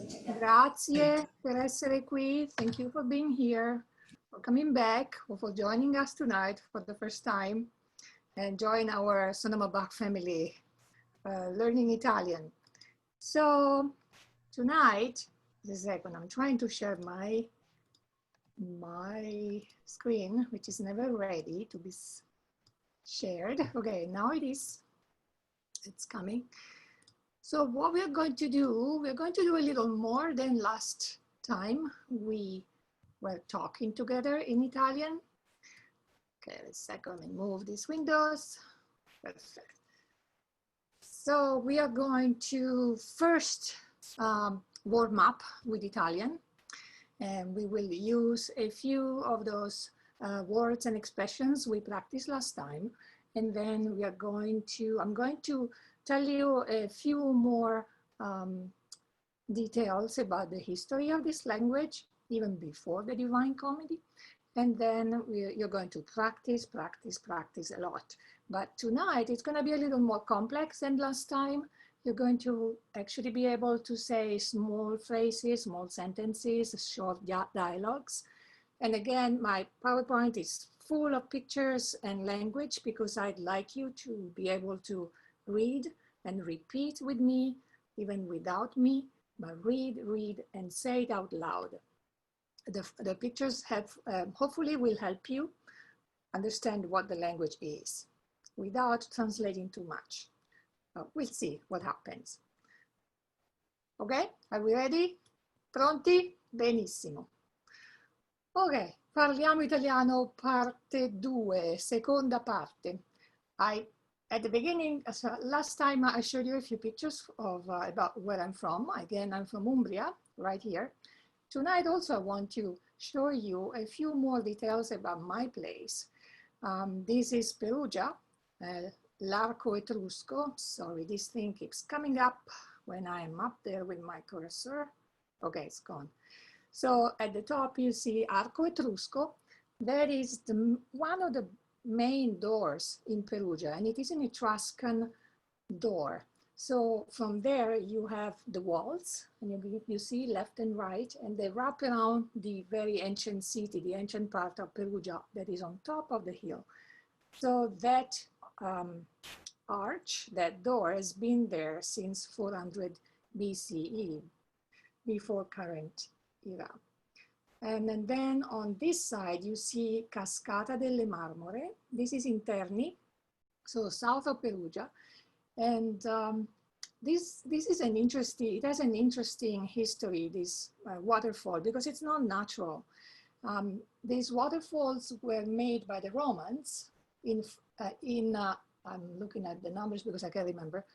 Grazie per essere qui. Thank you for being here, for coming back, or for joining us tonight for the first time and join our Sonoma Bach family learning Italian. So tonight, just a second, I'm trying to share my screen, which is never ready to be shared. Okay, now it is. It's coming. So what we're going to do a little more than last time we were talking together in Italian. Okay, a second, let me move these windows. Perfect. So we are going to first warm up with Italian, and we will use a few of those words and expressions we practiced last time. And then we are I'm going to tell you a few more details about the history of this language, even before the Divine Comedy. And then you're going to practice a lot. But tonight, it's going to be a little more complex than last time. You're going to actually be able to say small phrases, small sentences, short dialogues. And again, my PowerPoint is full of pictures and language because I'd like you to be able to read and repeat with me, even without me, but read, and say it out loud. The pictures have, hopefully will help you understand what the language is without translating too much. We'll see what happens. Ok, are we ready? Pronti? Benissimo. Ok, parliamo italiano parte 2, seconda parte. At the beginning, so last time I showed you a few pictures of about where I'm from. Again, I'm from Umbria, right here. Tonight also I want to show you a few more details about my place. This is Perugia, l'Arco Etrusco. Sorry, this thing keeps coming up when I'm up there with my cursor. Okay, it's gone. So at the top you see Arco Etrusco. That is one of the main doors in Perugia, and it is an Etruscan door. So from there you have the walls, and you see left and right, and they wrap around the very ancient city, the ancient part of Perugia that is on top of the hill. So that arch, that door, has been there since 400 BCE, before current era. And then on this side, you see Cascata delle Marmore. This is in Terni, so south of Perugia. And this is an interesting, it has an interesting history, this waterfall, because it's not natural. These waterfalls were made by the Romans I'm looking at the numbers because I can't remember,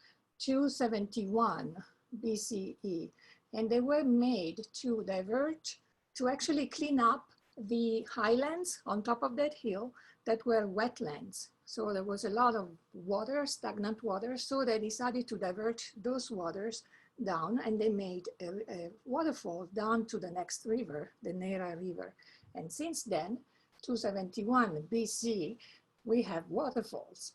271 BCE. And they were made to divert, to actually clean up the highlands on top of that hill that were wetlands. So there was a lot of water, stagnant water, so they decided to divert those waters down, and they made a waterfall down to the next river, the Nera River. And since then, 271 BC, we have waterfalls.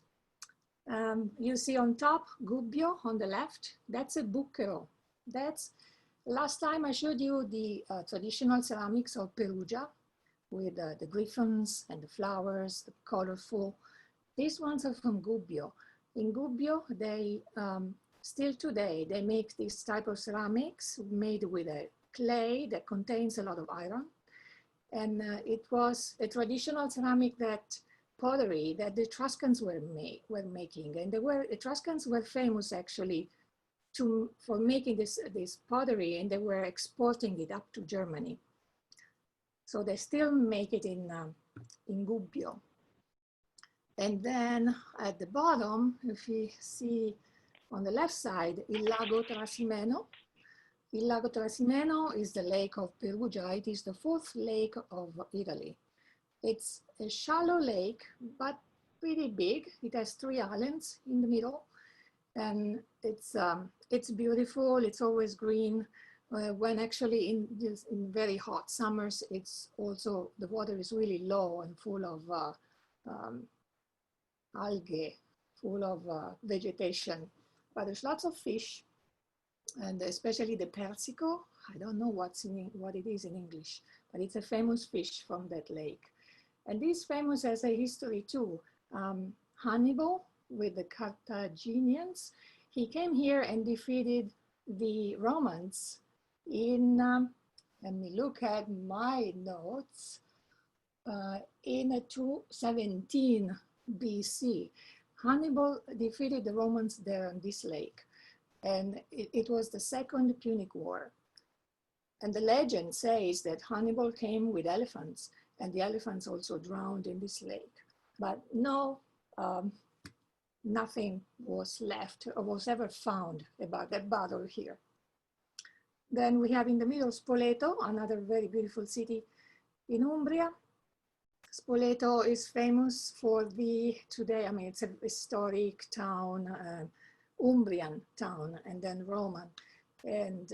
You see on top, Gubbio on the left, that's a bucchero. That's, last time I showed you the traditional ceramics of Perugia with the griffins and the flowers, the colorful. These ones are from Gubbio. In Gubbio, they, still today, they make this type of ceramics made with a clay that contains a lot of iron. And it was a traditional ceramic pottery that the Etruscans were making. And Etruscans were famous actually for making this pottery, and they were exporting it up to Germany. So they still make it in Gubbio. And then at the bottom, if you see on the left side, Il Lago Trasimeno. Il Lago Trasimeno is the lake of Perugia. It is the 4th lake of Italy. It's a shallow lake, but pretty big. It has 3 islands in the middle. And it's beautiful, it's always green. When actually in very hot summers, it's also, the water is really low and full of algae, full of vegetation. But there's lots of fish. and especially the persico. I don't know what it is in English, but it's a famous fish from that lake. And this famous has a history too. Hannibal with the Carthaginians, he came here and defeated the Romans in, let me look at my notes, in 217 BC. Hannibal defeated the Romans there on this lake. And it was the Second Punic War. And the legend says that Hannibal came with elephants, and the elephants also drowned in this lake. But no, nothing was left or was ever found about that battle here. Then we have in the middle Spoleto, another very beautiful city in Umbria. Spoleto is famous for today, I mean, it's a historic town, Umbrian town, and then Roman. And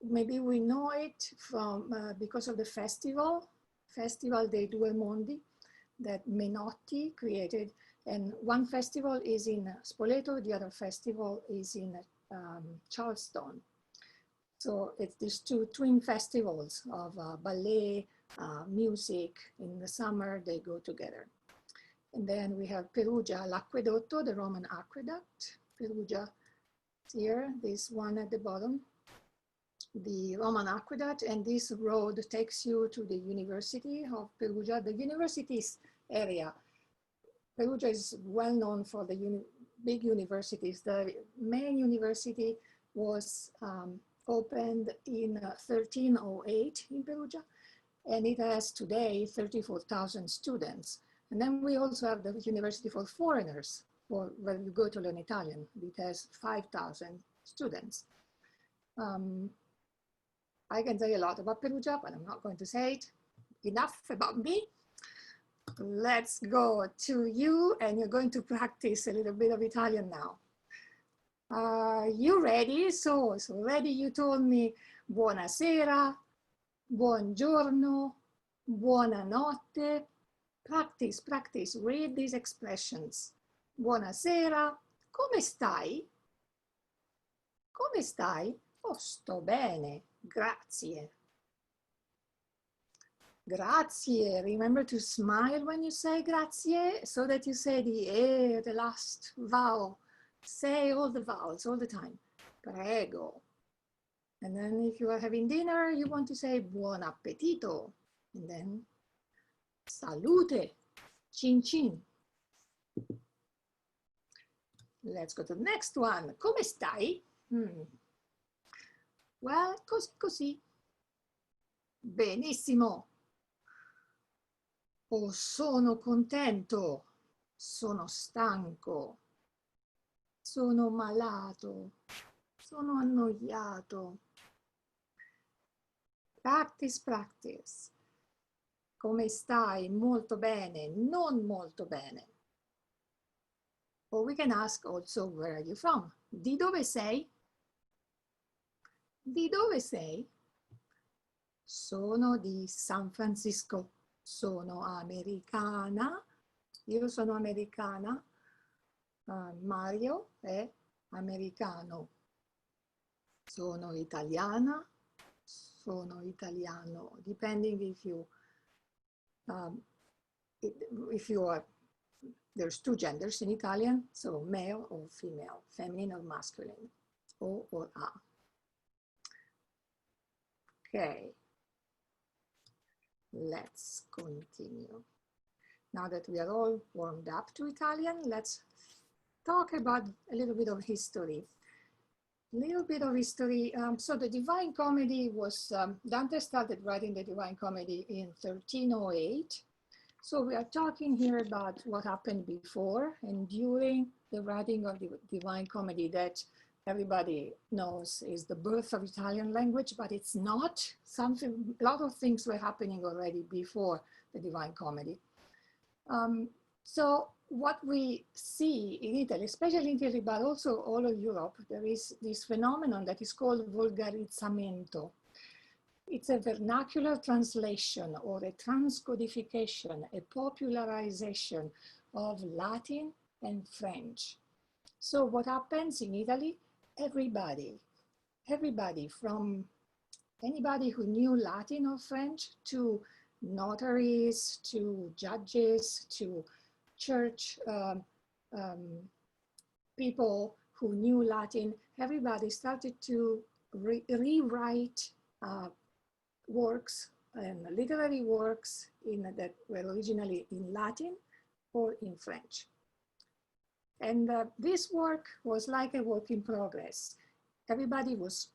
maybe we know it from, because of the festival dei Due Mondi that Menotti created. And one festival is in Spoleto, the other festival is in Charleston. So it's these two twin festivals of ballet, music. In the summer, they go together. And then we have Perugia, l'Acquedotto, the Roman aqueduct. Perugia here, this one at the bottom, the Roman aqueduct, and this road takes you to the University of Perugia. The universities area, Perugia is well known for the big universities. The main university was opened in 1308 in Perugia, and it has today 34,000 students. And then we also have the University for Foreigners, for when you go to learn Italian. It has 5,000 students. I can say a lot about Perugia, but I'm not going to say it. Enough about me. Let's go to you, and you're going to practice a little bit of Italian now. Are you ready? So already you told me buonasera, buongiorno, buonanotte. Practice, practice, read these expressions. Buonasera, come stai? Come stai? Oh, sto bene, grazie. Grazie, remember to smile when you say grazie, so that you say the last vowel. Say all the vowels all the time. Prego. And then if you are having dinner, you want to say buon appetito. And then salute, cin cin. Let's go to the next one. Come stai? Well, così così. Benissimo. Oh, sono contento. Sono stanco. Sono malato. Sono annoiato. Practice, practice. Come stai? Molto bene. Non molto bene. Or we can ask also, where are you from? Di dove sei? Di dove sei? Sono di San Francisco. Sono americana. Io sono americana. Mario è americano. Sono italiana. Sono italiano. Depending if you are, there's two genders in Italian, so male or female, feminine or masculine, O or A. Okay, let's continue. Now that we are all warmed up to Italian, let's talk about a little bit of history. So the Divine Comedy was, Dante started writing the Divine Comedy in 1308. So we are talking here about what happened before and during the writing of the Divine Comedy, that everybody knows is the birth of Italian language, but it's not. A lot of things were happening already before the Divine Comedy. So what we see in Italy, especially in Italy, but also all of Europe, there is this phenomenon that is called volgarizzamento. It's a vernacular translation or a transcodification, a popularization of Latin and French. So what happens in Italy? Everybody everybody, from anybody who knew Latin or French to notaries, to judges, to church people who knew Latin, everybody started to rewrite works and literary works that were originally in Latin or in French. And this work was like a work in progress. Everybody was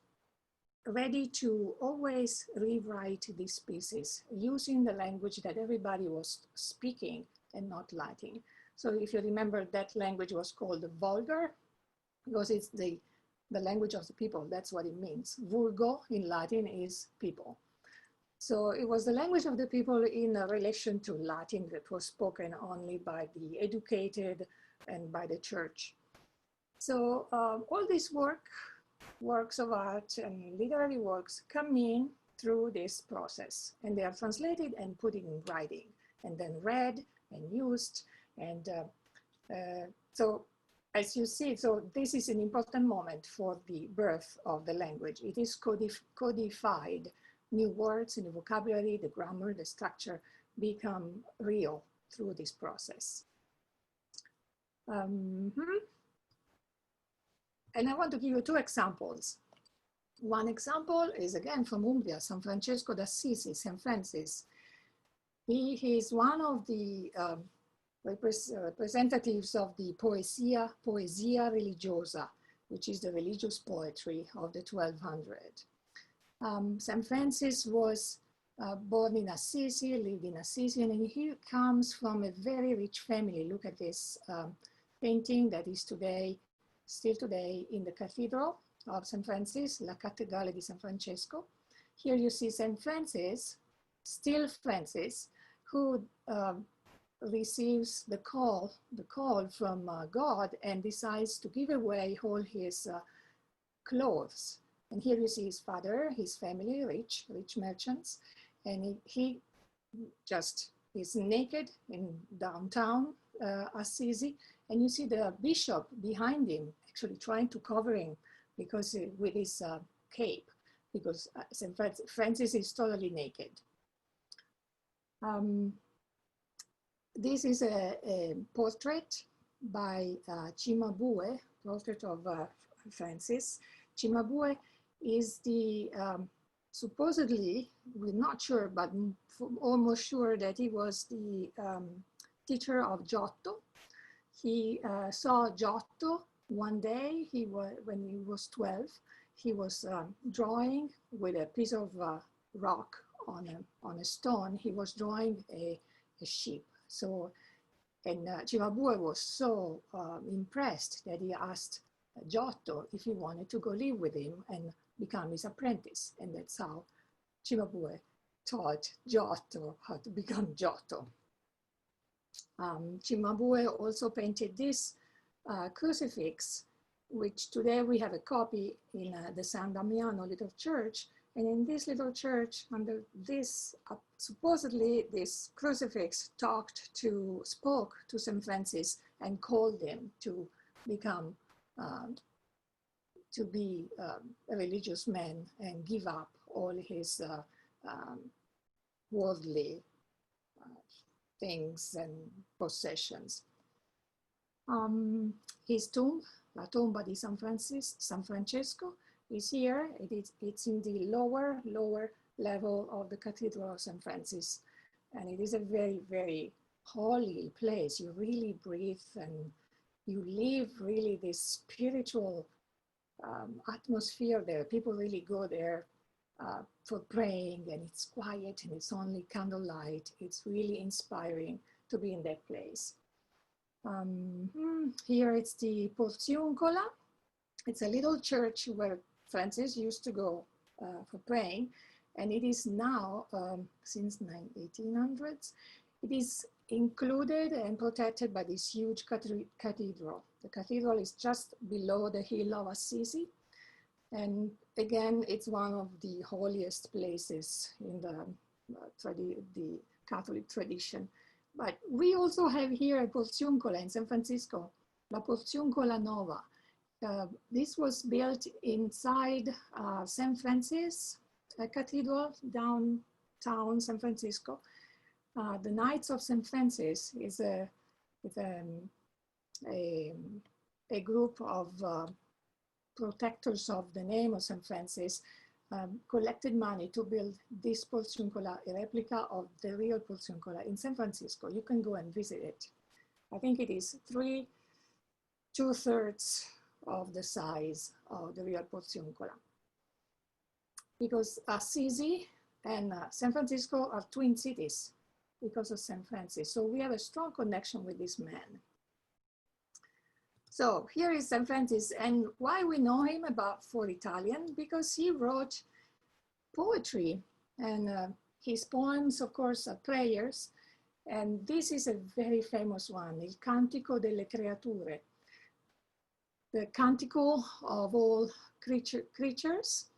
ready to always rewrite these pieces using the language that everybody was speaking and not Latin. So if you remember, that language was called vulgar because it's the language of the people. That's what it means. Vulgo in Latin is people. So it was the language of the people in relation to Latin that was spoken only by the educated and by the church. So all these works of art and literary works come in through this process, and they are translated and put in writing and then read and used. And so as you see, so this is an important moment for the birth of the language. It is codified. New words in the vocabulary, the grammar, the structure become real through this process. And I want to give you two examples. One example is again from Umbria, San Francesco d'Assisi, St. Francis. He is one of the representatives of the poesia religiosa, which is the religious poetry of the 1200s. St. Francis was born in Assisi, lived in Assisi, and he comes from a very rich family. Look at this painting that is still today in the Cathedral of St. Francis, La Cattedrale di San Francesco. Here you see St. Francis, still Francis, who receives the call from God and decides to give away all his clothes. And here you see his father, his family, rich merchants, and he just is naked in downtown Assisi, and you see the bishop behind him actually trying to cover him because with his cape, because St. Francis is totally naked. This is a portrait by Cimabue, portrait of Francis. Cimabue is the, supposedly, we're not sure, but almost sure that he was the teacher of Giotto. He saw Giotto one day, when he was 12, he was drawing with a piece of rock on a stone. He was drawing a sheep. So, and Cimabue was so impressed that he asked Giotto if he wanted to go live with him and become his apprentice. And that's how Cimabue taught Giotto how to become Giotto. Cimabue also painted this crucifix, which today we have a copy in the San Damiano little church. And in this little church, under this, supposedly this crucifix spoke to St. Francis and called him to become, to be a religious man and give up all his worldly things and possessions. His tomb, La Tomba di San Francesco, is here. It's in the lower level of the Cathedral of St. Francis. And it is a very, very holy place. You really breathe and you live really this spiritual atmosphere there. People really go there for praying, and it's quiet and it's only candlelight. It's really inspiring to be in that place. Here it's the Porziuncola. It's a little church where Francis used to go for praying, and it is now, since 1800s, it is included and protected by this huge cathedral. The cathedral is just below the hill of Assisi, and again, it's one of the holiest places in the Catholic tradition. But we also have here a Porziuncola in San Francisco, La Porziuncola Nova. This was built inside St. Francis Cathedral, downtown San Francisco. The Knights of St. Francis is a group of protectors of the name of St. Francis, collected money to build this portiuncola, a replica of the real portiuncola in San Francisco. You can go and visit it. I think it is 2/3 of the size of the real portiuncola. Because Assisi and San Francisco are twin cities because of St. Francis. So we have a strong connection with this man. So here is St. Francis, and why we know him for Italian, because he wrote poetry, and his poems, of course, are prayers. And this is a very famous one, Il Cantico delle Creature, the canticle of all creatures.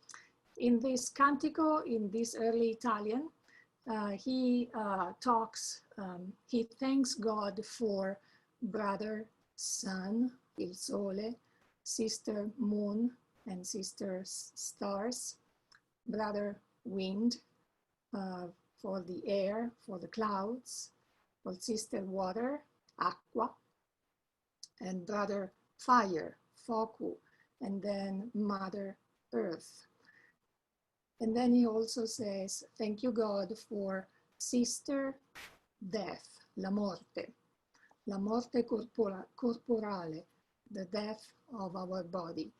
In this cantico, in this early Italian, he thanks God for brother sun, il sole, sister moon and sister stars, brother wind, for the air, for the clouds, for sister water, acqua, and brother fire, focu, and then mother earth. And then he also says, thank you God for sister death, la morte corporale, the death of our body,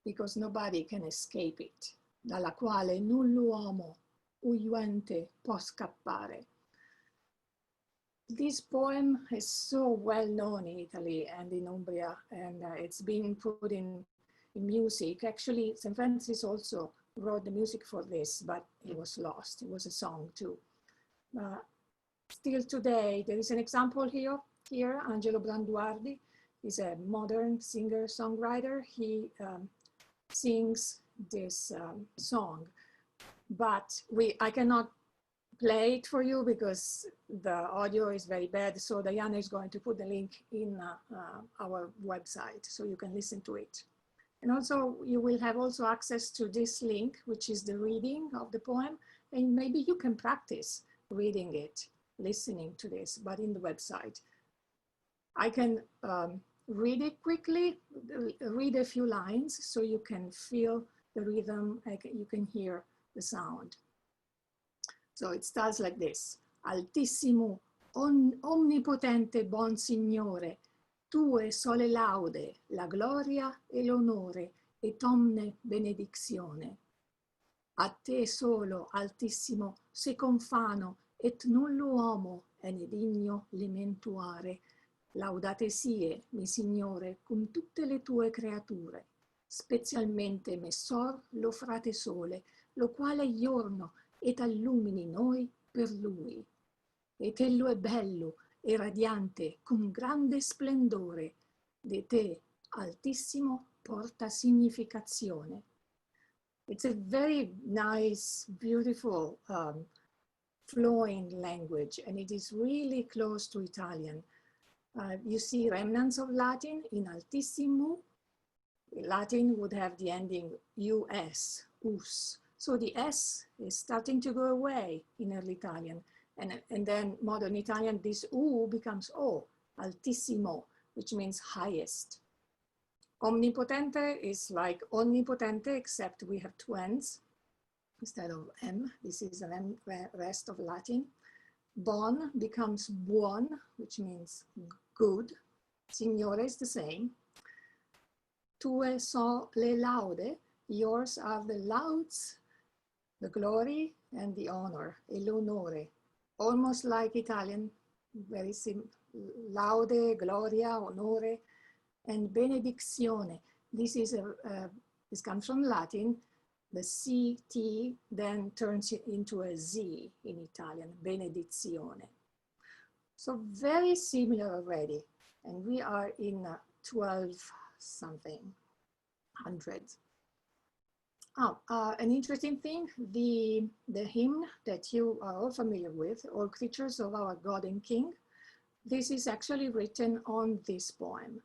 because nobody can escape it, dalla quale null'uomo uyente può scappare. This poem is so well known in Italy and in Umbria, and it's been put in music. Actually, St. Francis also wrote the music for this, but it was lost. It was a song too. Still today, there is an example here. Angelo Branduardi is a modern singer-songwriter. He sings this song, but I cannot play it for you because the audio is very bad. So Diana is going to put the link in our website so you can listen to it. And also you will have also access to this link, which is the reading of the poem. And maybe you can practice reading it, listening to this, but in the website. I can read it quickly, read a few lines so you can feel the rhythm, you can hear the sound. So it starts like this. Altissimo, onnipotente buon Signore, tue sole laude, la gloria e l'onore et omne benedizione. A te solo, altissimo, se confano, et null'uomo è ne digno limentuare. Laudate sie, mi Signore, con tutte le tue creature, specialmente Messor lo frate sole, lo quale giorno et allumini noi per lui. Et ello è bello e radiante con grande splendore, de te, altissimo, porta significazione. It's a very nice, beautiful, flowing language, and it is really close to Italian. You see remnants of Latin in altissimo. Latin would have the ending us, us. So the S is starting to go away in early Italian. And then modern Italian, this U becomes O, altissimo, which means highest. Omnipotente is like onnipotente, except we have two N's instead of M. This is an M rest of Latin. Bon becomes buon, which means good. Signore is the same. Tue so le laude, yours are the lauds, the glory and the honor, e l'onore. Almost like Italian, very simple. Laude, gloria, onore, and benedizione. This comes from Latin. The CT then turns it into a Z in Italian, benedizione. So very similar already. And we are in 12 something hundreds. An interesting thing, the hymn that you are all familiar with, All Creatures of Our God and King, this is actually written on this poem.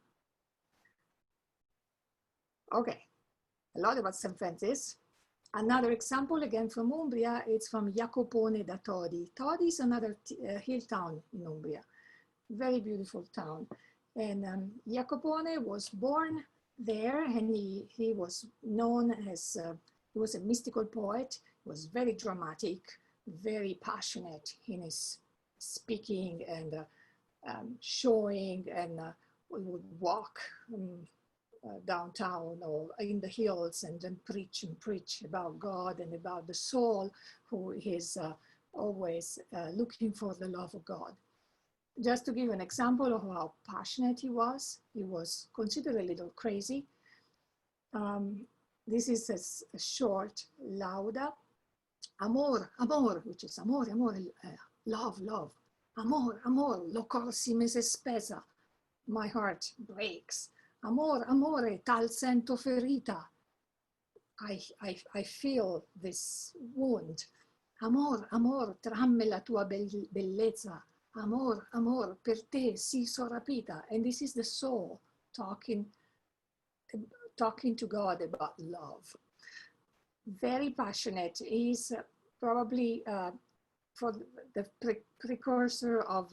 Okay, a lot about St. Francis. Another example, again from Umbria, it's from Jacopone da Todi. Todi is another hill town in Umbria, very beautiful town. And Jacopone was born there, and he was known as, he was a mystical poet, he was very dramatic, very passionate in his speaking and showing, and we would walk downtown or in the hills and then preach and preach about God and about the soul who is always looking for the love of God. Just to give an example of how passionate he was considered a little crazy. This is a short lauda. Amor, amor, which is amore, amore, love, love. Amor, amor, lo cor si me se spesa. My heart breaks. Amor, amore, tal sento ferita. I feel this wound. Amor, amor, tramme la tua bellezza. Amor, amor, per te si so rapita. And this is the soul talking to God about love. Very passionate. He's probably for the precursor of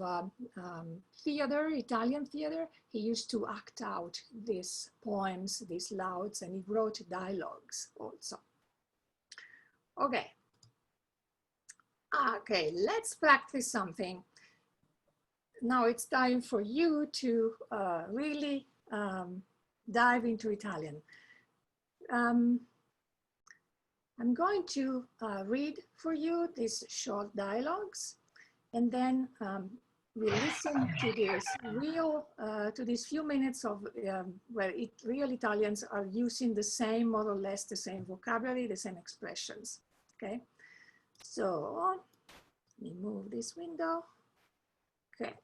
theater, Italian theater. He used to act out these poems, these lauds, and he wrote dialogues also. Okay. Okay, let's practice something. Now it's time for you to really dive into Italian. I'm going to read for you these short dialogues, and then we listen to this to these few minutes of where real Italians are using the same, more or less the same vocabulary, the same expressions. Okay, so let me move this window. Okay.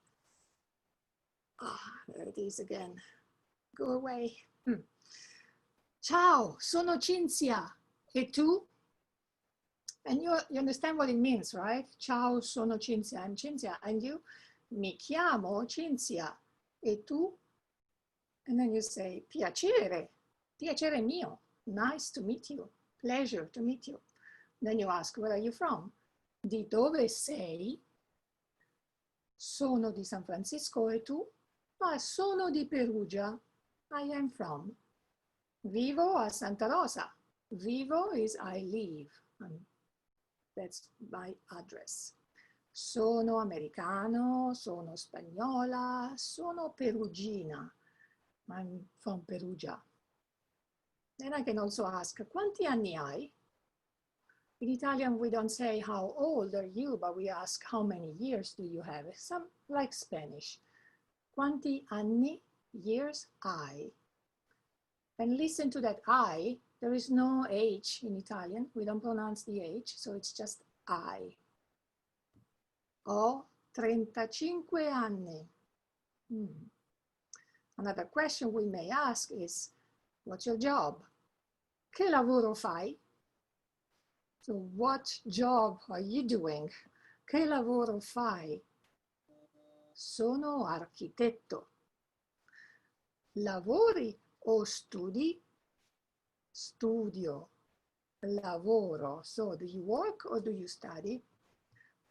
There it is again. Go away. Ciao, sono Cinzia. E tu? And you understand what it means, right? Ciao, sono Cinzia. I'm Cinzia. And you? Mi chiamo Cinzia. E tu? And then you say, piacere. Piacere mio. Nice to meet you. Pleasure to meet you. Then you ask, where are you from? Di dove sei? Sono di San Francisco. E tu? Sono di Perugia. I am from. Vivo a Santa Rosa. Vivo is I live. That's my address. Sono americano, sono spagnola, sono perugina. I'm from Perugia. Then I can also ask, quanti anni hai? In Italian, we don't say how old are you, but we ask how many years do you have? Some like Spanish. Quanti anni, years, hai. And listen to that I. There is no H in Italian. We don't pronounce the H, so it's just I. Ho 35 anni. Another question we may ask is, what's your job? Che lavoro fai? So what job are you doing? Che lavoro fai? Sono architetto. Lavori o studi? Studio, lavoro. So do you work or do you study?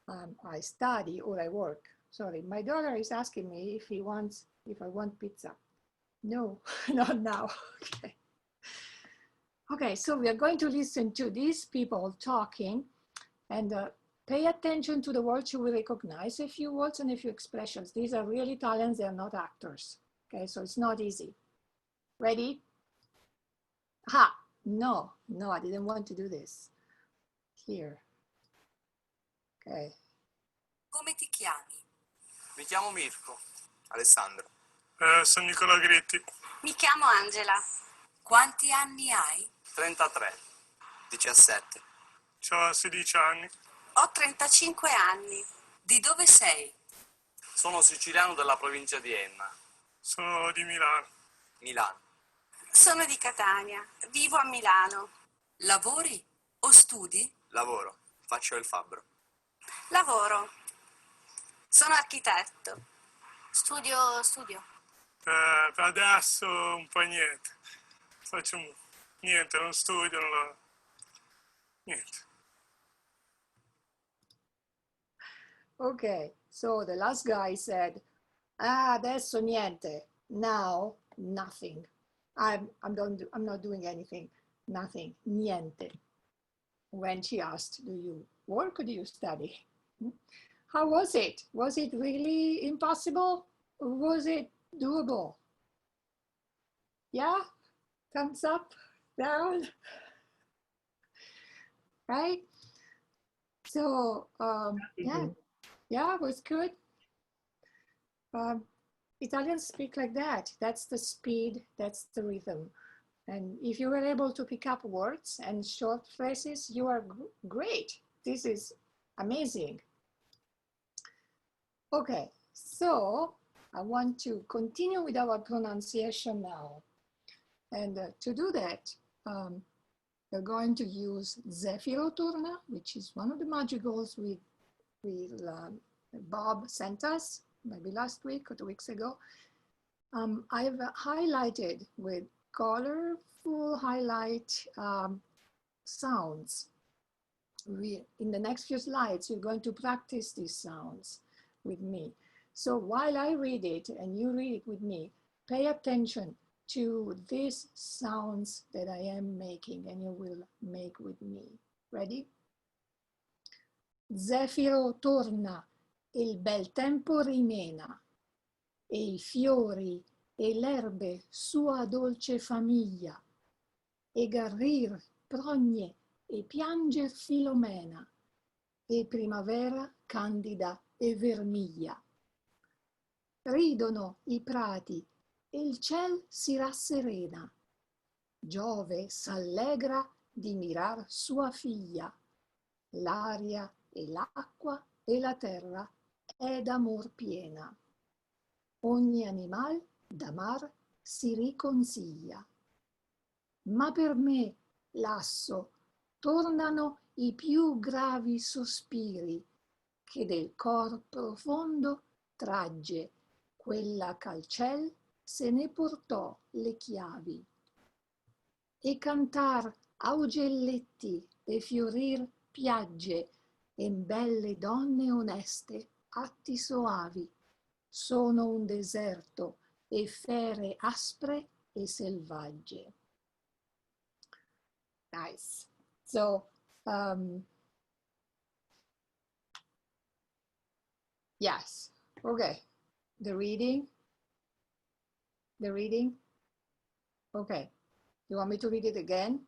I study or I work. Sorry, my daughter is asking me if I want pizza. No, not now. Okay. Okay, so we are going to listen to these people talking, and pay attention to the words you will recognize, a few words and a few expressions. These are real Italians, they are not actors. Okay, so it's not easy. Ready? No, I didn't want to do this. Here. Okay. Come ti chiami? Mi chiamo Mirko. Alessandro. Sono Nicola Gretti. Mi chiamo Angela. Quanti anni hai? 33. 17. Ho 16 anni. Ho 35 anni. Di dove sei? Sono siciliano della provincia di Enna. Sono di Milano. Milano. Sono di Catania. Vivo a Milano. Lavori o studi? Lavoro. Faccio il fabbro. Lavoro. Sono architetto. Studio. Per adesso un po' niente. Faccio Niente, non studio, niente. Okay, so the last guy said, ah, adesso niente. Now, nothing. I'm not doing anything. Nothing. Niente. When she asked, do you work or do you study? How was it? Was it really impossible? Or was it doable? Yeah? Thumbs up? Down? Right? So, yeah, it was good. Italians speak like that. That's the speed, that's the rhythm. And if you were able to pick up words and short phrases, you are great. This is amazing. Okay, so I want to continue with our pronunciation now. And to do that, we're going to use Zefiro-Turna, which is one of the madrigals Bob sent us, maybe last week or 2 weeks ago. I've highlighted with colorful highlight sounds. In the next few slides, you're going to practice these sounds with me. So while I read it and you read it with me, pay attention to these sounds that I am making and you will make with me. Ready? Zefiro torna, il bel tempo rimena, e i fiori e l'erbe sua dolce famiglia, e garrir progne e pianger Filomena, e primavera candida e vermiglia. Ridono i prati e il ciel si rasserena, Giove s'allegra di mirar sua figlia, l'aria e l'acqua e la terra è d'amor piena. Ogni animal d'amar si riconsiglia. Ma per me, lasso, tornano i più gravi sospiri che del cor profondo tragge quella ch'al ciel se ne portò le chiavi. E cantar augelletti e fiorir piagge en belle donne oneste, atti soavi, sono un deserto e fere aspre e selvagge. Nice. So, yes. Okay. The reading. Okay. You want me to read it again?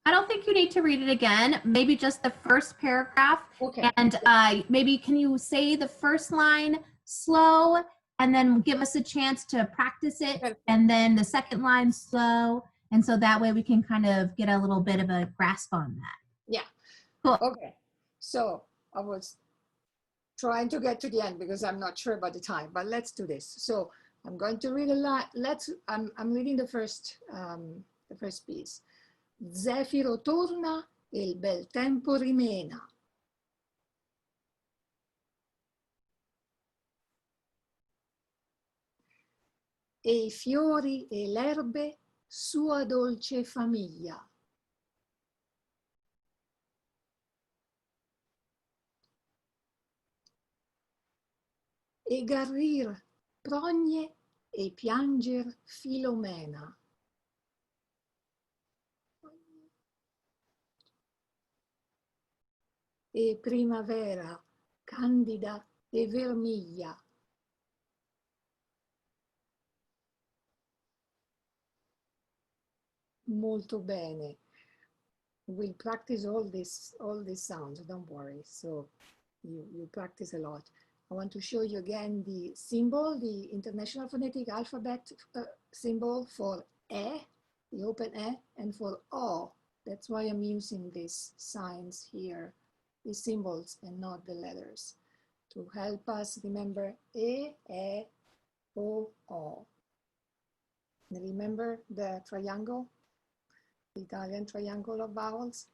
I don't think you need to read it again. Maybe just the first paragraph. Okay. And maybe can you say the first line slow and then give us a chance to practice it, and then the second line slow. And so that way we can kind of get a little bit of a grasp on that. Yeah. Cool. Okay. So I was trying to get to the end because I'm not sure about the time, but let's do this. So I'm going to read a lot. I'm reading the first piece. Zefiro torna, il bel tempo rimena. E i fiori e l'erbe sua dolce famiglia. E garrir progne e pianger Filomena. E primavera candida e vermiglia. Molto bene. We'll practice all these sounds, don't worry. So you practice a lot. I want to show you again the symbol, the International Phonetic Alphabet symbol for E, the open E, and for O. That's why I'm using these signs here, these symbols and not the letters, to help us remember E, O, O. And remember the triangle? The Italian triangle of vowels.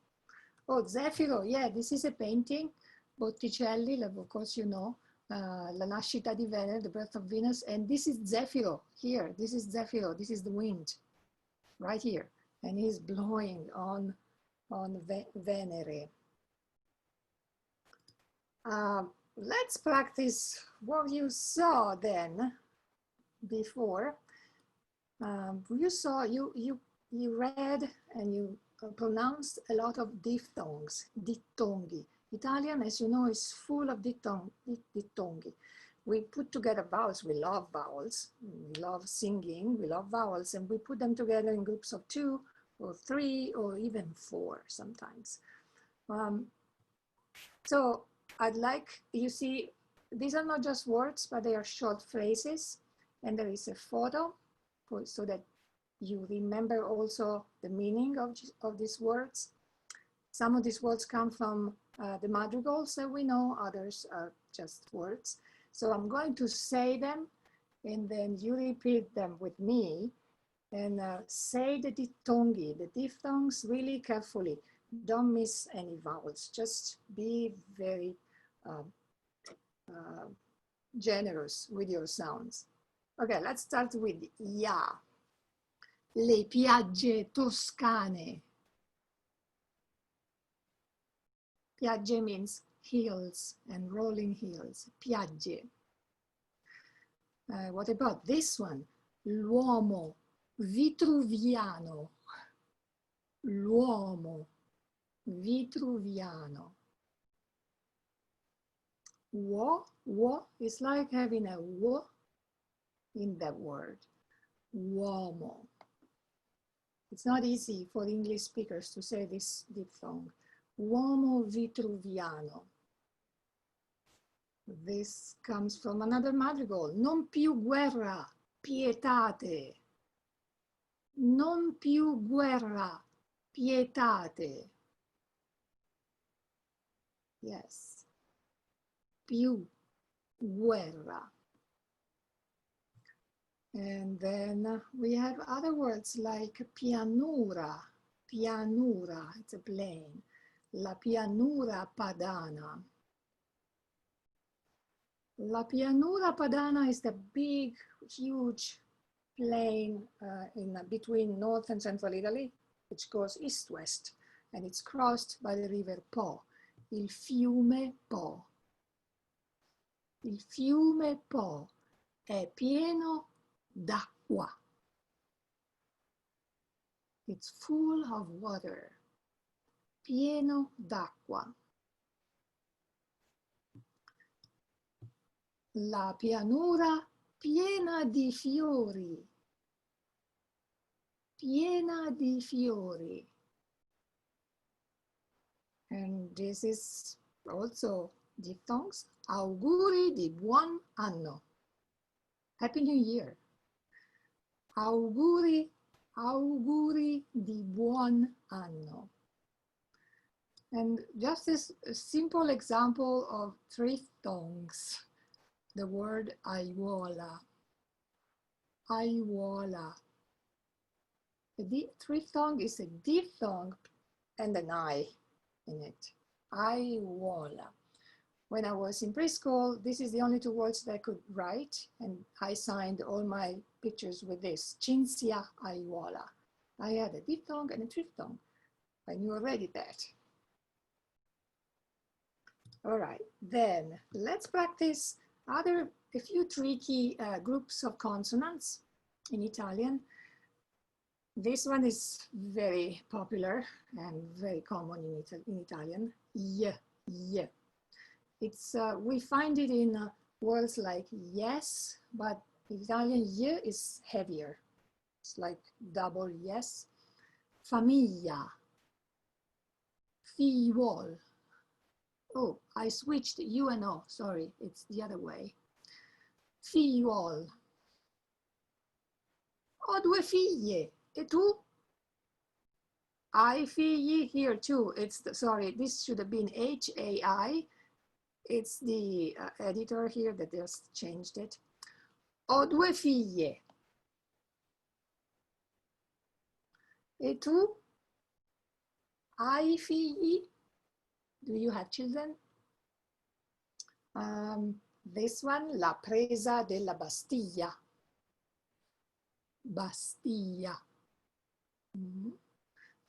Oh, Zefiro, yeah, this is a painting. Botticelli, of course you know, La nascita di Venere, the birth of Venus, and this is Zefiro here. This is Zefiro. This is the wind, right here, and he's blowing on Venere. Let's practice what you saw then before. You read and you pronounced a lot of diphthongs, dittonghi. Italian, as you know, is full of dittonghi. We put together vowels. We love vowels. We love singing. We love vowels, and we put them together in groups of 2 or 3 or even 4 sometimes. So I'd like, you see, these are not just words, but they are short phrases, and there is a photo so that you remember also the meaning of these words. Some of these words come from the madrigals that we know, others are just words. So I'm going to say them, and then you repeat them with me, and say the diphthongi, the diphthongs, really carefully. Don't miss any vowels. Just be very generous with your sounds. Okay, let's start with ya. Le piagge toscane. Piagge means hills and rolling hills. Piagge. What about this one? L'uomo vitruviano. L'uomo vitruviano. Wo is like having a wo in that word. Uomo. It's not easy for English speakers to say this diphthong. Uomo vitruviano. This comes from another madrigal. Non più guerra, pietate. Non più guerra, pietate. Yes. Più guerra. And then we have other words like pianura. Pianura, it's a plain. La pianura padana. La pianura padana is the big, huge plain between North and Central Italy, which goes east-west, and it's crossed by the river Po, il fiume Po. Il fiume Po è pieno d'acqua. It's full of water. Pieno d'acqua. La pianura piena di fiori. Piena di fiori. And this is also diphthongs. Auguri di buon anno. Happy New Year. Auguri, auguri di buon anno. And just this simple example of triphthongs. The word aiuola. Aiuola. The triphthong is a diphthong and an I in it. Aiuola. When I was in preschool, this is the only 2 words that I could write, and I signed all my pictures with this, Cinzia Aiuola. I had a diphthong and a triphthong. I knew already that. All right, then let's practice a few tricky groups of consonants in Italian. This one is very popular and very common in Italian. Y, y. It's, we find it in words like yes, but in Italian, y is heavier. It's like double yes. Famiglia. Figliuol. Oh, I switched U and O. Sorry, it's the other way. Figliuol. Ho 2 figlie. E tu? Hai figli here too. It's sorry, this should have been H-A-I. It's the editor here that just changed it. Ho 2 figlie. E tu? Hai figli? Do you have children? This one, la presa della Bastiglia. Bastiglia.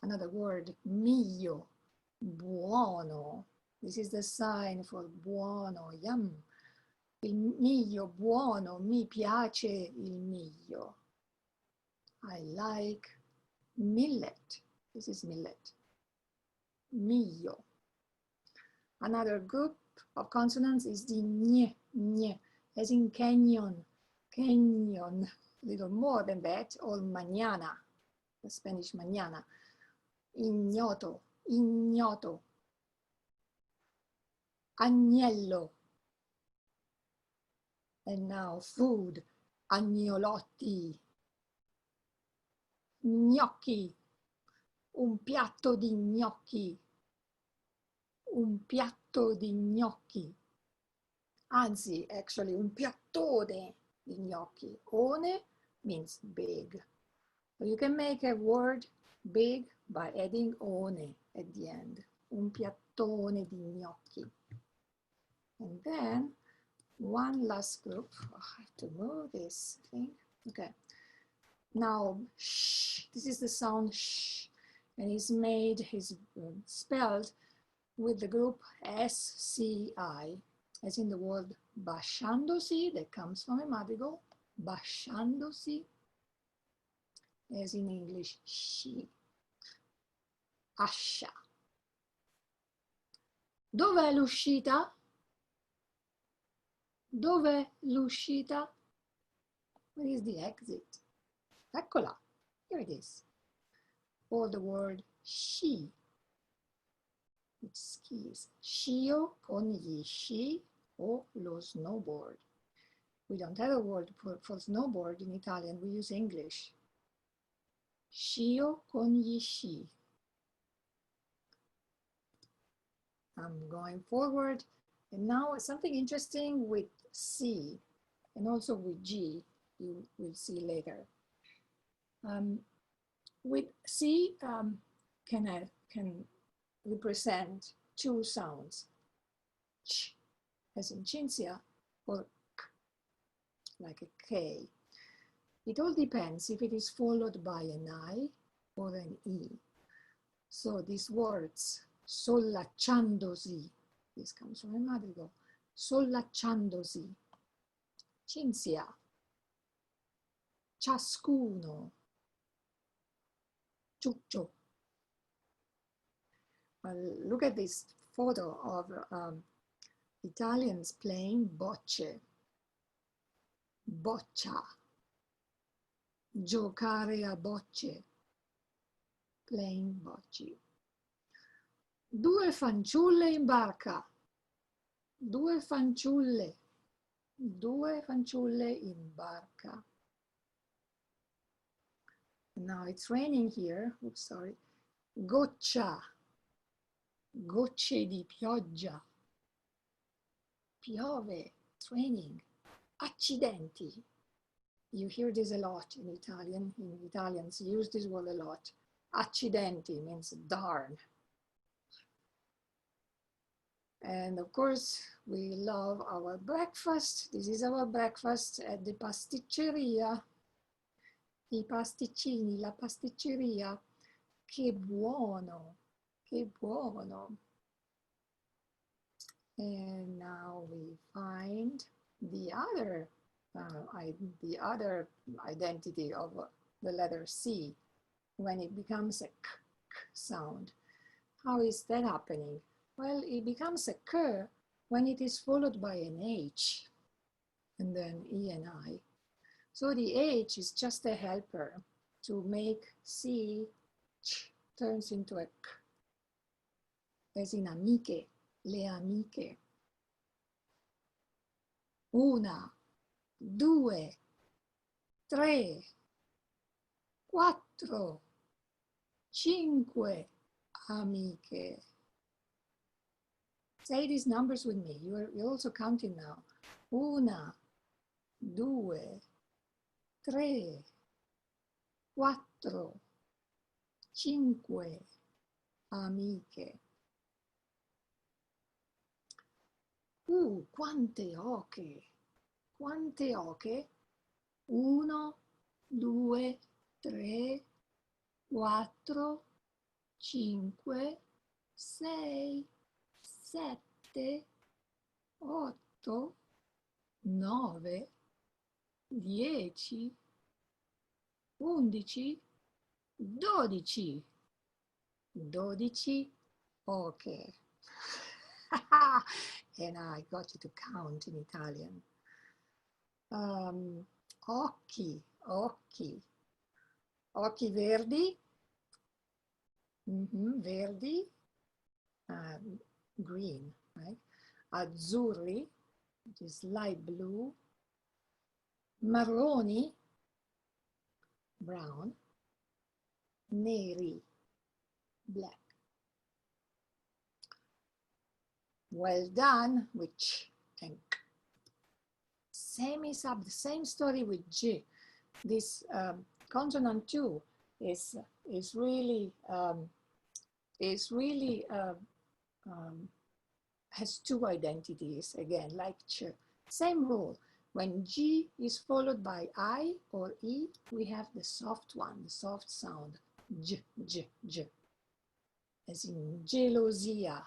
Another word, mio, buono. This is the sign for buono, yum. Il miglio, buono, mi piace il miglio. I like millet. This is millet. Miglio. Another group of consonants is the nye, as in canyon, canyon. A little more than that, or mañana, the Spanish mañana. Ignoto, ignoto. Agnello. And now food, agnolotti. Gnocchi, un piatto di gnocchi. Un piatto di gnocchi. Anzi, actually, un piattone di gnocchi. One means big. So you can make a word big by adding one at the end. Un piattone di gnocchi. And then one last group. Oh, I have to move this thing. Okay. Now, sh. This is the sound sh. And it's spelled with the group SCI, as in the word basciandosi, that comes from a madrigal. Basciandosi, as in English, she. Ascia. Dov'è l'uscita? Dov'è l'uscita? Where is the exit? Eccola. Here it is. Or the word she, which skis. Scio con gli sci o lo snowboard. We don't have a word for snowboard in Italian. We use English. Scio con gli sci. I'm going forward. And now something interesting with C and also with G, you will see later. With C can represent two sounds, ch, as in Cinzia, or k, like a K. It all depends if it is followed by an I or an E. So these words, sollacciandosi, this comes from a madrigal, sollacciandosi, Cinzia, ciascuno, ciuccio. Look at this photo of Italians playing bocce, boccia, giocare a bocce, playing bocce. Due fanciulle in barca, due fanciulle in barca. Now it's raining here, oops, sorry. Goccia, gocce di pioggia. Piove, it's raining. Accidenti. You hear this a lot in Italian. Italians use this word a lot. Accidenti means darn. And of course, we love our breakfast. This is our breakfast at the pasticceria. I pasticcini, la pasticceria. Che buono, che buono. And now we find the other identity of the letter C when it becomes a k sound. How is that happening? Well, it becomes a k when it is followed by an H and then E and I. So the H is just a helper to make C ch turns into a k, as in amiche, le amiche. Una, due, tre, quattro, cinque amiche. Say these numbers with me. You're also counting now. Una, due, tre, quattro, cinque amiche. Quante oche! Quante oche? 1, 2, 3, 4, 5, 6, 7, 8, 9, 10, 11, 12. 12 oche. And I got you to count in Italian. Occhi, occhi. Occhi verdi. Verdi. Green, right? Azzurri, which is light blue. Marroni, brown. Neri, black. Well done, which ink. The same story with G. This consonant 2 is really has two identities again, like ch. Same rule. When G is followed by I or E, we have the soft one, the soft sound, J, J, J, as in gelosia,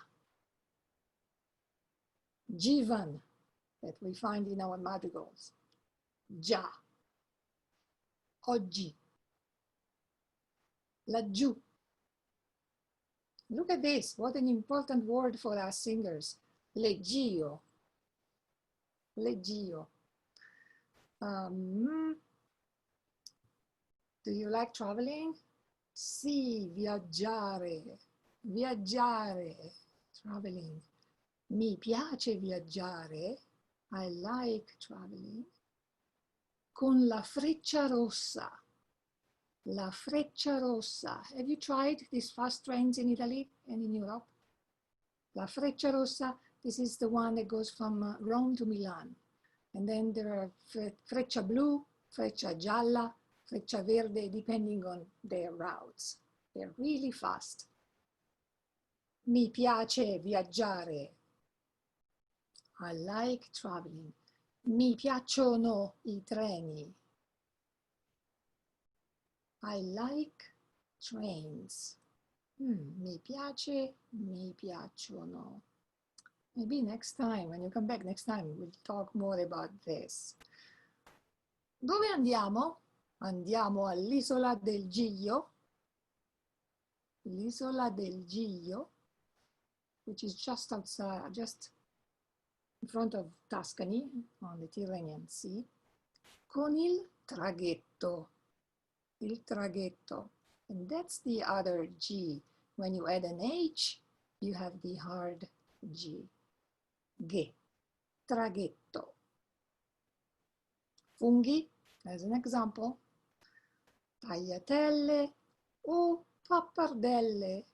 Jivan, that we find in our madrigals, già, oggi, laggiù. Look at this, what an important word for us singers, leggio, leggio. Do you like traveling? Sì, viaggiare, viaggiare, traveling. Mi piace viaggiare, I like traveling, con la freccia rossa. La freccia rossa. Have you tried these fast trains in Italy and in Europe? La freccia rossa, this is the one that goes from Rome to Milan. And then there are freccia blu, freccia gialla, freccia verde, depending on their routes. They're really fast. Mi piace viaggiare. I like traveling. Mi piacciono I treni. I like trains. Mi piace, mi piacciono. Maybe next time, when you come back next time, we'll talk more about this. Dove andiamo? Andiamo all'isola del Giglio. L'isola del Giglio, which is just outside, just in front of Tuscany, on the Tyrrhenian Sea, con il traghetto. Il traghetto. And that's the other G. When you add an H, you have the hard G. Ge. Traghetto. Funghi, as an example. Tagliatelle o pappardelle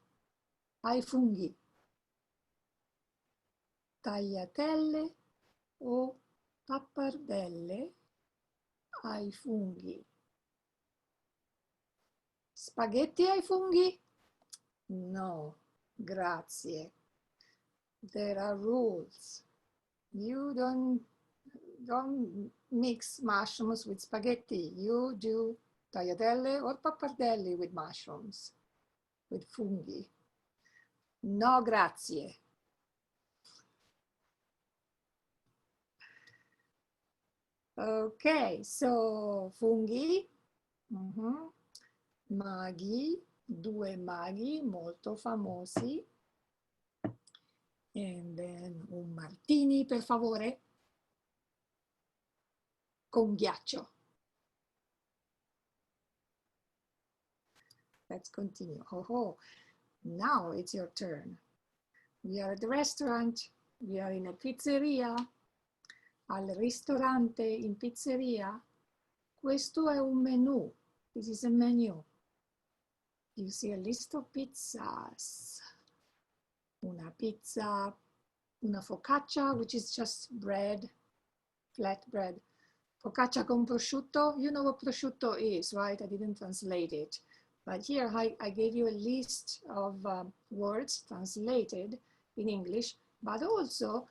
ai funghi. Tagliatelle o pappardelle ai funghi. Spaghetti ai funghi? No, grazie. There are rules. You don't mix mushrooms with spaghetti. You do tagliatelle or pappardelle with mushrooms, with funghi. No, grazie. Okay, so funghi. Maghi, due maghi molto famosi. And then un martini, per favore. Con ghiaccio. Let's continue. Oh, now it's your turn. We are at the restaurant. We are in a pizzeria. Al ristorante in pizzeria. Questo è un menù. This is a menu. You see a list of pizzas. Una pizza, una focaccia, which is just bread, flat bread. Focaccia con prosciutto. You know what prosciutto is, right? I didn't translate it. But here I gave you a list of words translated in English, but also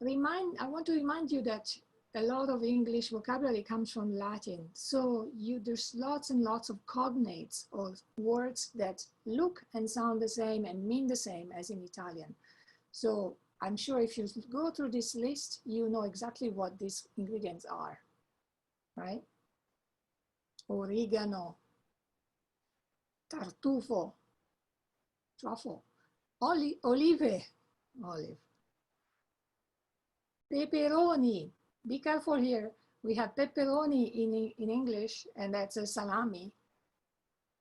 I want to remind you that a lot of English vocabulary comes from Latin. So there's lots and lots of cognates or words that look and sound the same and mean the same as in Italian. So I'm sure if you go through this list, you know exactly what these ingredients are, right? Oregano, tartufo, truffle, olive, pepperoni. Be careful here. We have pepperoni in English, and that's a salami.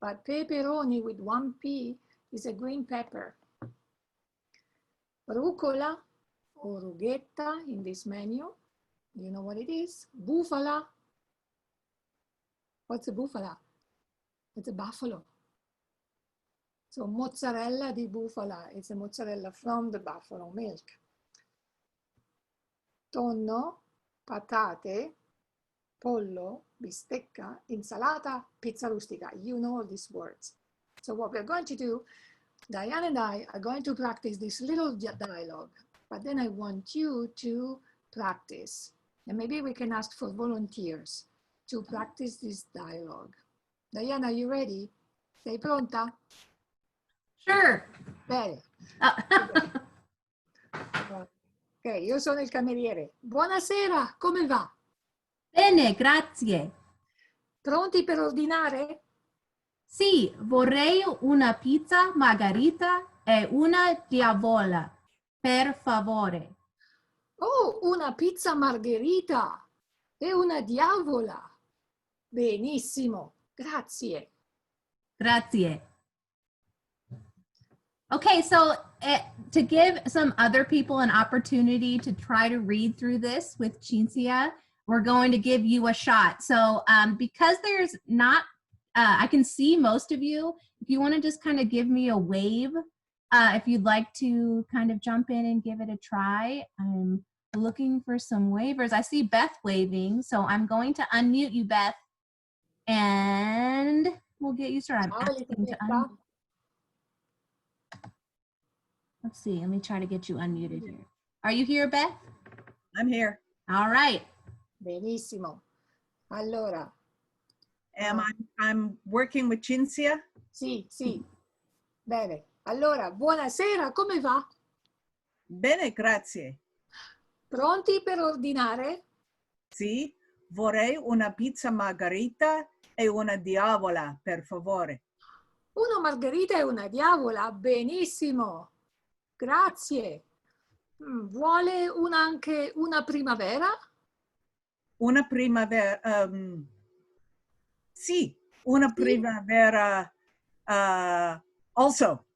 But pepperoni with one P is a green pepper. Rucola or rughetta in this menu. You know what it is? Bufala. What's a bufala? It's a buffalo. So mozzarella di bufala. It's a mozzarella from the buffalo milk. Tonno, patate, pollo, bistecca, insalata, pizza rustica. You know all these words. So what we're going to do, Diane and I are going to practice this little dialogue, but then I want you to practice. And maybe we can ask for volunteers to practice this dialogue. Diane, are you ready? Sei pronta? Sure. Bene. Oh. Ok, io sono il cameriere. Buonasera, come va? Bene, grazie. Pronti per ordinare? Sì, vorrei una pizza margherita e una diavola, per favore. Oh, una pizza margherita e una diavola. Benissimo, grazie. Grazie. Okay, so to give some other people an opportunity to try to read through this with Cinzia, we're going to give you a shot. So because there's not, I can see most of you, if you want to just kind of give me a wave, if you'd like to kind of jump in and give it a try. I'm looking for some wavers. I see Beth waving, so I'm going to unmute you, Beth, and we'll get you started. I'm asking to unmute. Let's see, let me try to get you unmuted here. Are you here, Beth? I'm here. All right. Benissimo. Allora. I'm working with Cinzia. Sì, sì. Bene. Allora, buonasera, come va? Bene, grazie. Pronti per ordinare? Sì, vorrei una pizza margherita e una diavola, per favore. Una margherita e una diavola, benissimo. Grazie. Vuole anche una primavera? Una primavera, sì, una primavera also.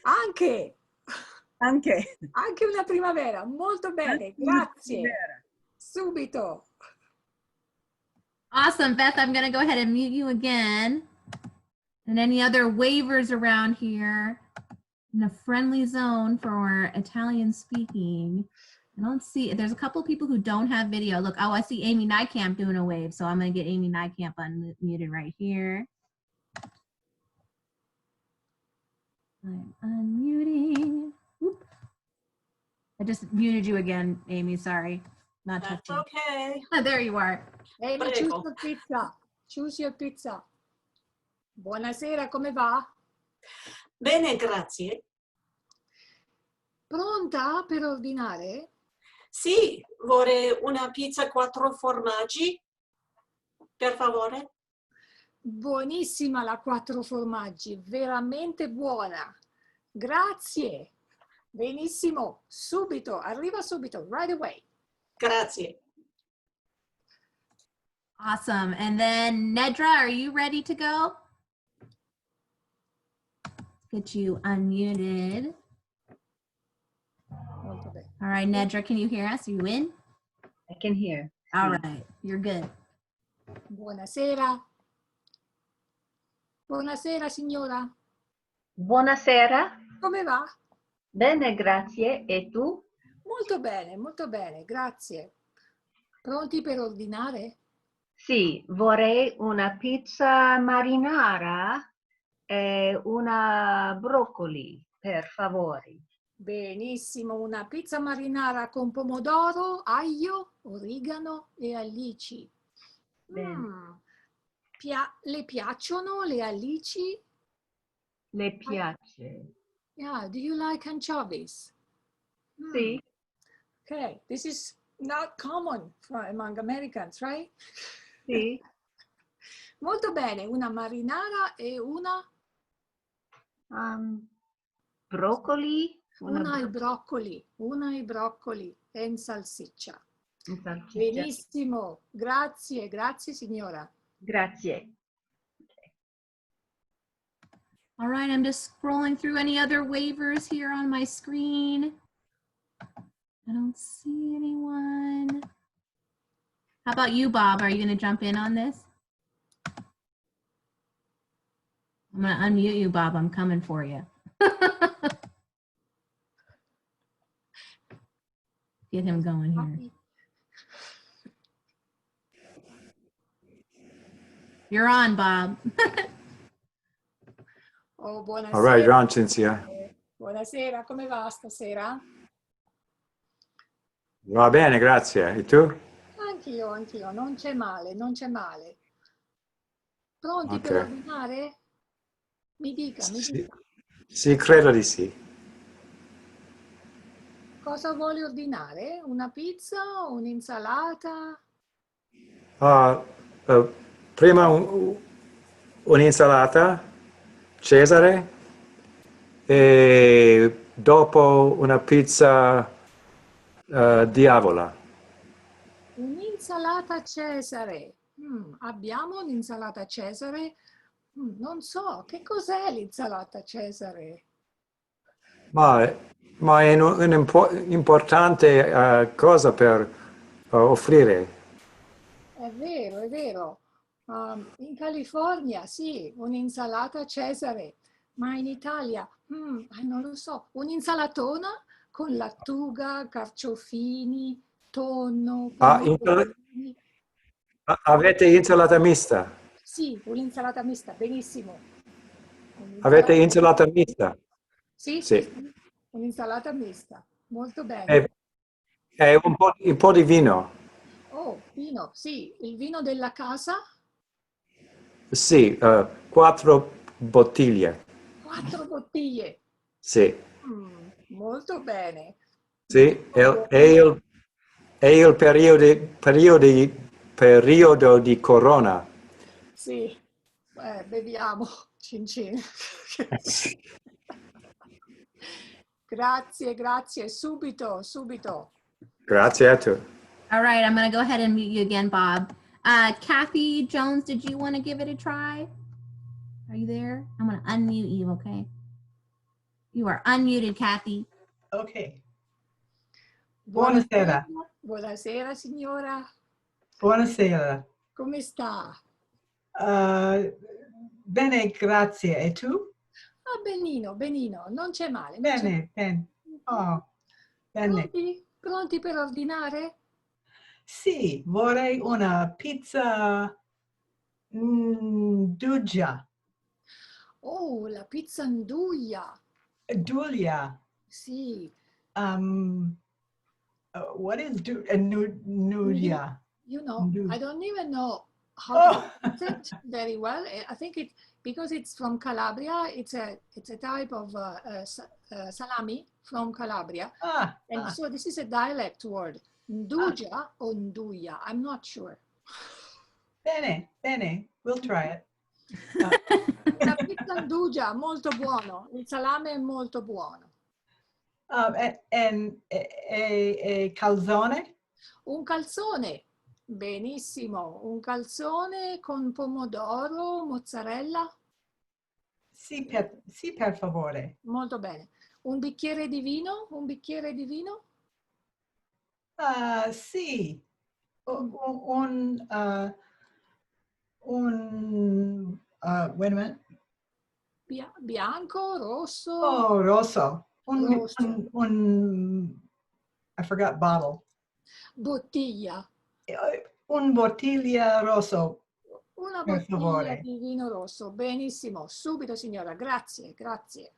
Anche Anche una primavera, molto bene, grazie. Subito. Awesome, Beth, I'm gonna go ahead and mute you again. And any other waivers around here in a friendly zone for Italian speaking? I don't see, there's a couple of people who don't have video. Look, oh, I see Amy Nykamp doing a wave, so I'm gonna get Amy Nykamp unmuted right here. I'm unmuting. Oop. I just muted you again, Amy, sorry. Not That's touching. okay. Oh, there you are. Amy, choose your pizza. Choose your pizza. Buonasera, come va? Bene, grazie. Pronta per ordinare? Sì, vorrei una pizza 4 formaggi, per favore. Buonissima la 4 formaggi, veramente buona. Grazie. Benissimo, subito, arriva subito, right away. Grazie. Awesome. And then Nedra, are you ready to go? Get you unmuted. Molto bene. All right, Nedra, can you hear us? Are you in? I can hear. All right, you're good. Buonasera. Buonasera, signora. Buonasera. Come va? Bene, grazie. E tu? Molto bene, grazie. Pronti per ordinare? Sì, vorrei una pizza marinara e una broccoli, per favore. Benissimo, una pizza marinara con pomodoro, aglio, origano e alici. Bene. Mm. Le piacciono le alici? Le piace. Yeah, do you like anchovies? Sì. Okay, this is not common among Americans, right? Sì. Molto bene, una marinara e una Broccoli. una ai broccoli e in salsiccia. in salsiccia. Benissimo, grazie, grazie signora. Grazie. All right, I'm just scrolling through any other waivers here on my screen. I don't see anyone. How about you, Bob? Are you going to jump in on this? I'm going to unmute you, Bob. I'm coming for you. Get him going here. You're on, Bob. Oh, buonasera. All right, you're on, Cinzia. Buonasera, come va stasera? Va bene, grazie. E tu? Anch'io, non c'è male, non c'è male. Pronti Ok. per ordinare? Mi dica. Sì, credo di sì. Cosa vuole ordinare? Una pizza o un'insalata? Prima un'insalata Cesare e dopo una pizza diavola. Un'insalata Cesare. Abbiamo un'insalata Cesare? Non so, che cos'è l'insalata Cesare? Ma è un'importante cosa per offrire. È vero, è vero. In California, sì, un'insalata Cesare, ma in Italia, non lo so, un'insalatona con lattuga, carciofini, tonno, pomodorini. Avete insalata mista? Sì, un'insalata mista, benissimo. Avete insalata mista? Sì, Sì. sì, un'insalata mista, molto bene. E un po' di vino? Oh, vino, sì, il vino della casa? Sì, 4 bottiglie. 4 bottiglie. Sì. Molto bene. Sì, è il periodo di Corona. Sì, beviamo, cin cin. Grazie, subito. Grazie a tu. All right, I'm going to go ahead and mute you again, Bob. Kathy Jones, did you want to give it a try? Are you there? I'm going to unmute you, okay? You are unmuted, Kathy. Ok. Buonasera. Buonasera. Buonasera, signora. Buonasera. Come sta? Bene, grazie. E tu? Ah, benino, non c'è male. Bene, bene. Oh, bene. Pronti per ordinare? Sì, vorrei una pizza Nduja. Oh, la pizza Nduja. Dulia. Sì. What is Nduja? You know, I don't even know how to pronounce it very well. I think because it's from Calabria, it's a type of salami from Calabria. So this is a dialect word. Nduja or Nduja, I'm not sure. Bene, we'll try it. La pizza Nduja, molto buono. Il salame è molto buono. E calzone? Un calzone, benissimo. Un calzone con pomodoro, mozzarella. Sì, per favore. Molto bene. Un bicchiere di vino? Sì. Wait a minute. Bianco, rosso? Oh, rosso. Rosso. I forgot bottle. Bottiglia. Un bottiglia rosso. Una Per bottiglia favore. di vino rosso. Benissimo. Subito, signora. Grazie. Grazie.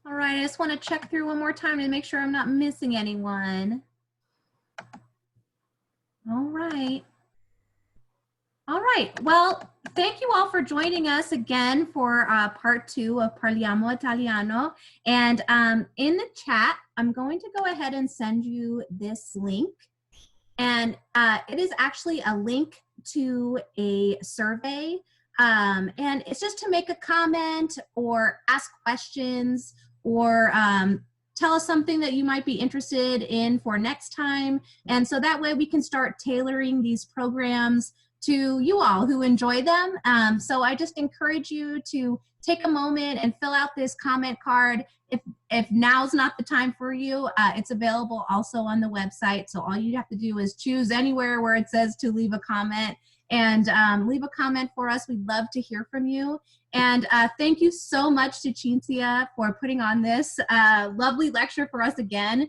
All right, I just want to check through one more time to make sure I'm not missing anyone. All right. All right, well, thank you all for joining us again for part 2 of Parliamo Italiano. And in the chat, I'm going to go ahead and send you this link. And it is actually a link to a survey. And it's just to make a comment or ask questions or tell us something that you might be interested in for next time. And so that way we can start tailoring these programs to you all who enjoy them. So I just encourage you to take a moment and fill out this comment card. If now's not the time for you, it's available also on the website. So all you have to do is choose anywhere where it says to leave a comment and leave a comment for us. We'd love to hear from you. And thank you so much to Cinzia for putting on this lovely lecture for us again.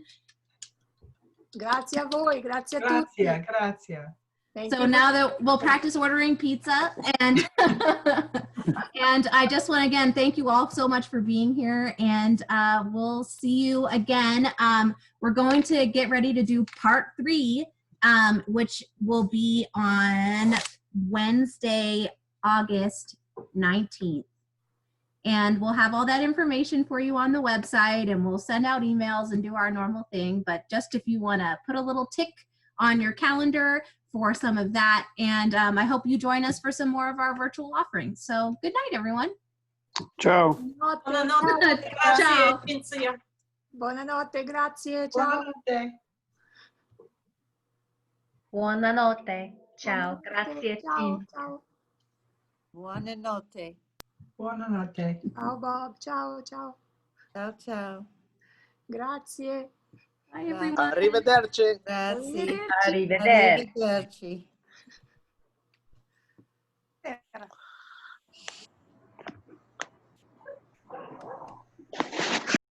Grazie a voi, grazie a tutti. Grazie. Thank So you. now that we'll practice ordering pizza, and and I just want to again thank you all so much for being here, and we'll see you again. We're going to get ready to do part 3, which will be on Wednesday, August 19th. And we'll have all that information for you on the website, and we'll send out emails and do our normal thing. But just if you want to put a little tick on your calendar for some of that. And I hope you join us for some more of our virtual offerings. So good night, everyone. Ciao. Buonanotte, grazie Ciao. Cinzia. Buonanotte, grazie, ciao. Buonanotte. Ciao. Buonanotte, Grazie. ciao, ciao. Buonanotte. Buonanotte. Ciao Bob, ciao, ciao. Ciao ciao. Grazie. Bye, everyone. Arrivederci. Grazie. Arrivederci. Arrivederci.